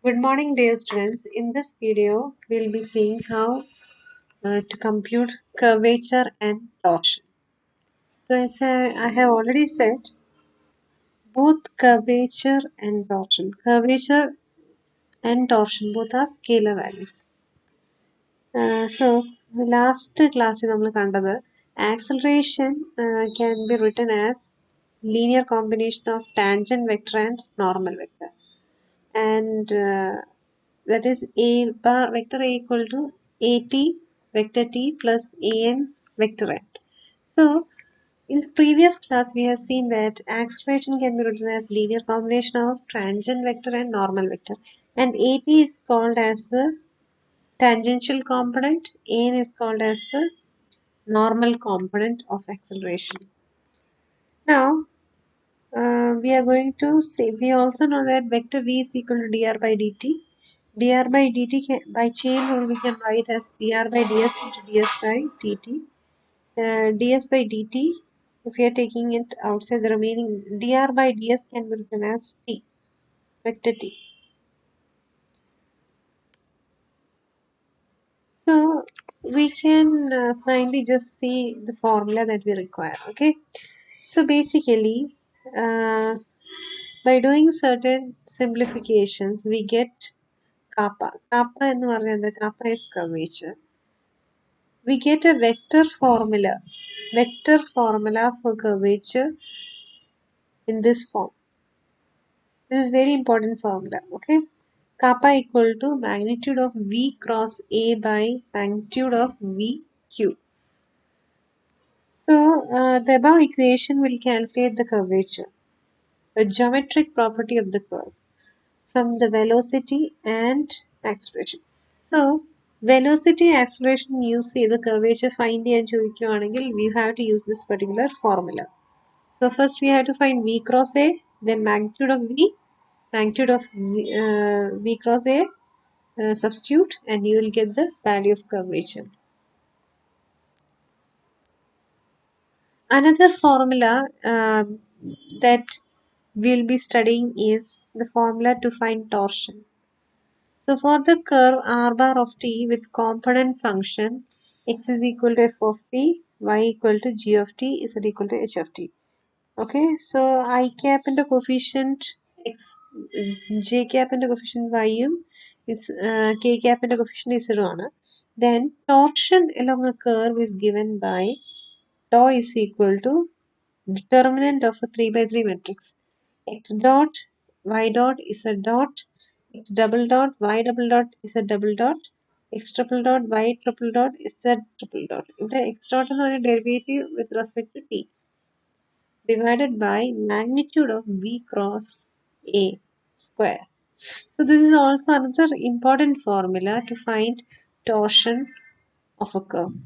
Good morning, dear students. In this video, we'll be seeing how to compute curvature and torsion. So, as I have already said, both curvature and torsion both are scalar values. So, last class നമ്മൾ കണ്ടത് acceleration can be written as linear combination of tangent vector and normal vector. And that is a bar vector a equal to at vector t plus an vector n. So in the previous class we have seen that acceleration can be written as linear combination of tangent vector and normal vector, and at is called as the tangential component, an is called as the normal component of acceleration. Now we are going to say, we also know that vector v is equal to dr by dt. dr by dt by chain rule we can write as dr by ds into ds by dt. ds by dt, if we are taking it outside, the remaining dr by ds can be written as t, vector t. So we can finally just see the formula that we require. Okay, so basically by doing certain simplifications we get kappa. Kappa എന്ന് പറയുന്നത് kappa is curvature. We get a vector formula for curvature in this form. This is very important formula. Okay, kappa equal to magnitude of v cross a by magnitude of vq. So the above equation will calculate the curvature, the geometric property of the curve, from the velocity and acceleration. So velocity, acceleration, you see the curvature find ചെയ്യാൻ ചോദിക്കുകയാണെങ്കിൽ we have to use this particular formula. So first we have to find v cross a, then magnitude of v cross a, substitute, and you will get the value of curvature. Another formula that we'll be studying is the formula to find torsion. So for the curve r bar of t with component function x is equal to f of t, y equal to g of t, z equal to h of t. Okay, so I cap into coefficient x, j cap into coefficient y is k cap into coefficient z ആണ്. Then torsion along a curve is given by tau is equal to determinant of a 3 by 3 matrix, x dot, y dot, z dot, x double dot, y double dot, z double dot, x triple dot, y triple dot, z triple dot. ഇവിടെ x dot എന്ന് പറഞ്ഞ derivative with respect to t divided by magnitude of v cross a square. So this is also another important formula to find torsion of a curve.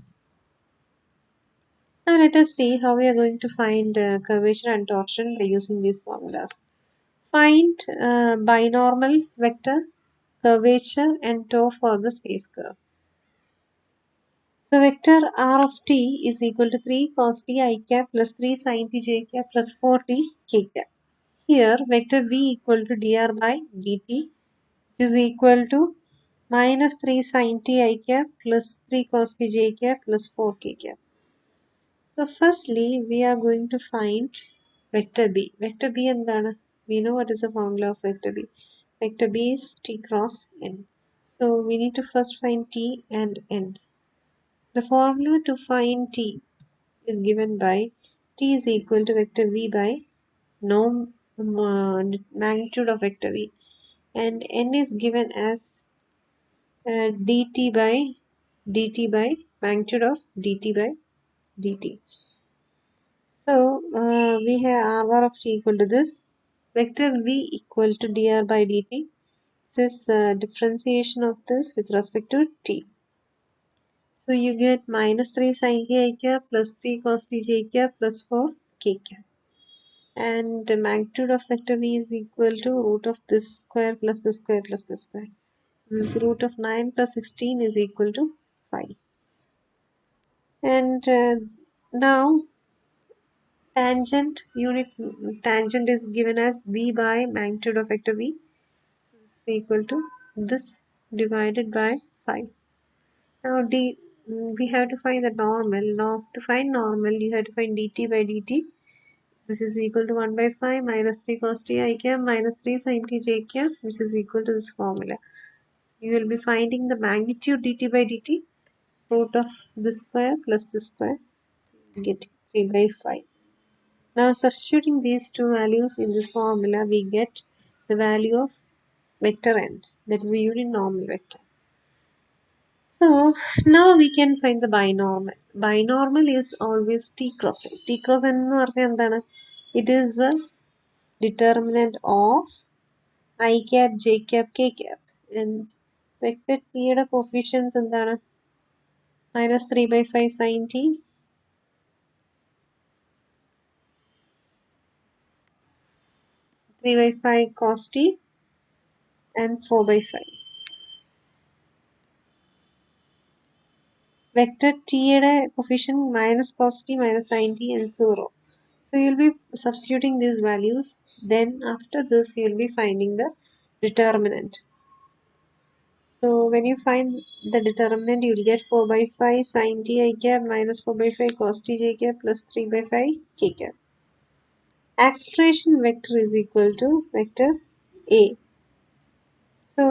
Now let us see how we are going to find curvature and torsion by using these formulas. Find binormal vector, curvature, and tau for the space curve. So vector r of t is equal to 3 cos t I cap plus 3 sin t j cap plus 4t k cap. Here vector v equal to dr by dt is equal to minus 3 sin t I cap plus 3 cos t j cap plus 4 k cap. So firstly we are going to find vector b. Vector b എന്താണ്? We know what is the formula of vector b. Vector b is t cross n. So we need to first find t and n. The formula to find t is given by t is equal to vector v by magnitude of vector v, and n is given as dt by magnitude of dt by dt. So we have r bar of t equal to this, vector v equal to dr by dt. This is differentiation of this with respect to t. So you get minus 3 sin t I cap plus 3 cos t j cap plus 4 k cap. And the magnitude of vector v is equal to root of this square plus this square plus this square. This is root of 9 plus 16 is equal to 5. And now tangent is given as v by magnitude of vector v. equal to this divided by 5. Now we have to find the normal. Now to find normal, you have to find dt by dt. This is equal to 1 by 5 minus 3 cos t I cap minus 3 sin t j cap, which is equal to this formula. You will be finding the magnitude dt by dt, root of this square plus this square, get 3 by 5. Now substituting these two values in this formula, we get the value of vector n, that is a unit normal vector. So now we can find the binormal. Binormal is always t cross n. T cross n എന്ന് പറഞ്ഞാൽ എന്താണ്? It is the determinant of I cap, j cap, k cap. And vector t യുടെ coefficients എന്താണ്? Minus 3 by 5 sin t, 3 by 5 cos t, and 4 by 5. Vector t യുടെ coefficient minus cos t, minus sin t, and 0. So you'll be substituting these values. Then after this, you'll be finding the determinant. So when you find the determinant, you'll get 4 by 5 sin t I cap minus 4 by 5 cos t j cap plus 3 by 5 k cap. Acceleration vector is equal to vector A. So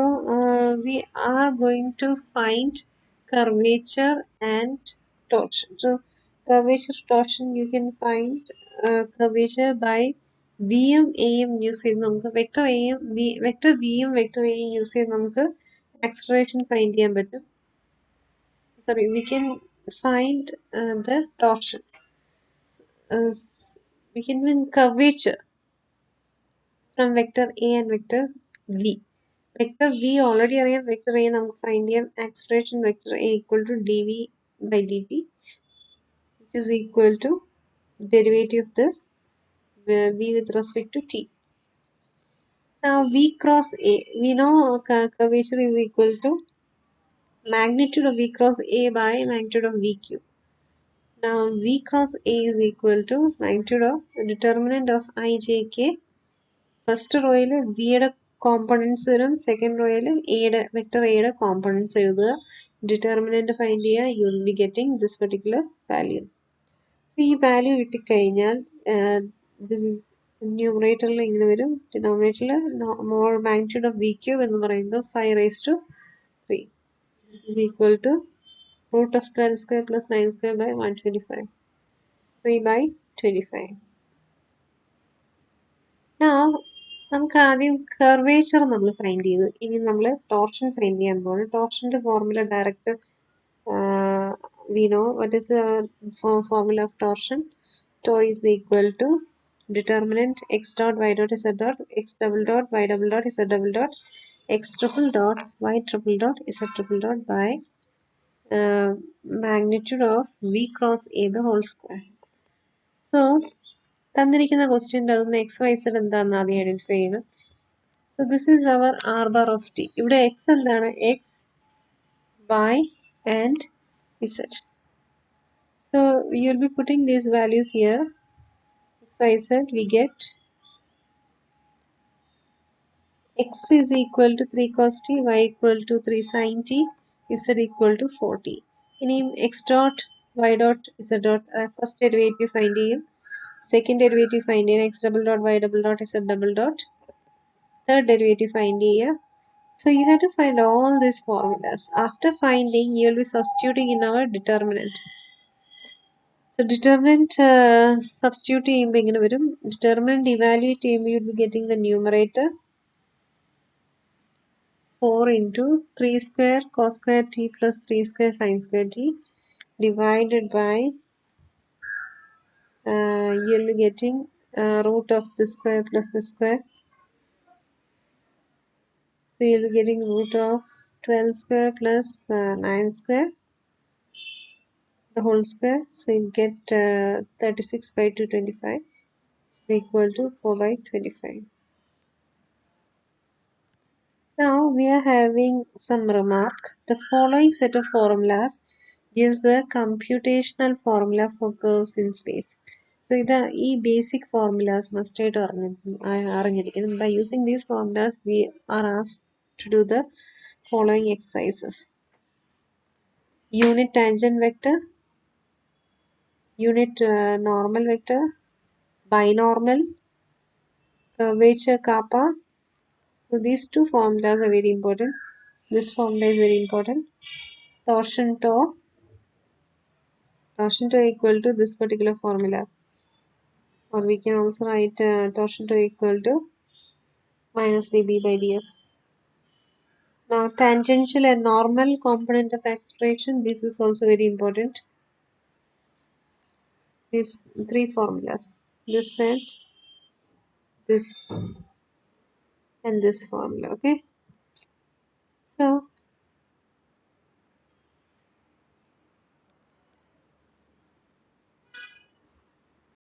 we are going to find curvature and torsion. So curvature, torsion, you can find curvature by VM AM use ചെയ്ത് നമുക്ക് vector AM vector VM vector AM use ചെയ്ത് നമുക്ക് acceleration find ചെയ്യാൻ പറ്റും. Sorry, we can find the torsion. Uh, we can find curvature from vector A and vector V. Vector V already അറിയാം, vector A നമുക്ക് find ചെയ്യാം. Acceleration vector A equal to dv by dt, which is equal to derivative of this V with respect to t. Now V cross A, we know curvature is equal to magnitude of V cross A by magnitude of VQ. Now V cross A is equal to magnitude of determinant of ijk. First റോയിൽ വിയുടെ components വരും, second റോയിൽ എയുടെ vector എയുടെ components എഴുതുക, determinant find ചെയ്യുക, you will be getting this particular value. So ഈ value കിട്ടിക്കഴിഞ്ഞാൽ this is ന്യൂമറേറ്ററിൽ ഇങ്ങനെ വരും, ഡിനോമിനേറ്ററിൽ more magnitude of v cube എന്ന് പറയുന്നത് 5⁻3. This is equal to root of 12 square plus 9 square by 125. 3 by 25. Now നമുക്ക് ആദ്യം കർവേച്ചർ നമ്മൾ ഫൈൻഡ് ചെയ്തു. ഇനി നമ്മൾ ടോർഷൻ ഫൈൻഡ് ചെയ്യാൻ പോകുന്നു. ടോർഷൻ്റെ formula direct we know what is the formula of torsion. Tau is equal to determinant x dot y dot z dot x double dot y double dot z double dot x triple dot y triple dot z triple dot by magnitude of v cross a the whole square. So തന്നിരിക്കുന്ന ക്വസ്റ്റ്യൻ്റെ അതൊന്ന് X Y Z എന്താണെന്ന് ആദ്യം identify ചെയ്യണം. So this is our r bar of t. ഇവിടെ x എന്താണ്? x, y and z. So you will be putting these values here. X, y, z, we get x is equal to 3 cos t, y equal to 3 sin t, z equal to 4t. ഇനി x dot, y dot, z dot first derivative find ചെയ്യും, second derivative find ചെയ്യണം, x double dot, y double dot, z double dot, third derivative find ചെയ്യുക. So you have to find all these formulas. After finding, you will be substituting in our determinant. So determinant substitute ചെയ്യുമ്പോൾ ഇങ്ങനെ വരും. Determinant evaluate ചെയ്യുമ്പോൾ you will be getting the numerator 4 into 3 square cos square t plus 3 square sin square t divided by you will be getting root of this square plus this square. So you will be getting root of 12 square plus 9 square the whole square. So you get 36 by 225 is equal to 4 by 25. Now we are having some remark. The following set of formulas gives the computational formula for curves in space. So ഈ basic formulas must ആയിട്ട് അറിഞ്ഞിരിക്കണം. By using these formulas we are asked to do the following exercises. Unit tangent vector, unit normal vector, binormal, curvature kappa. So these two formulas are very important. This formula is very important. Torsion tau equal to this particular formula, or we can also write torsion tau equal to minus dB by ds. Now tangential and normal component of acceleration, this is also very important. These three formulas, this and this formula, okay. So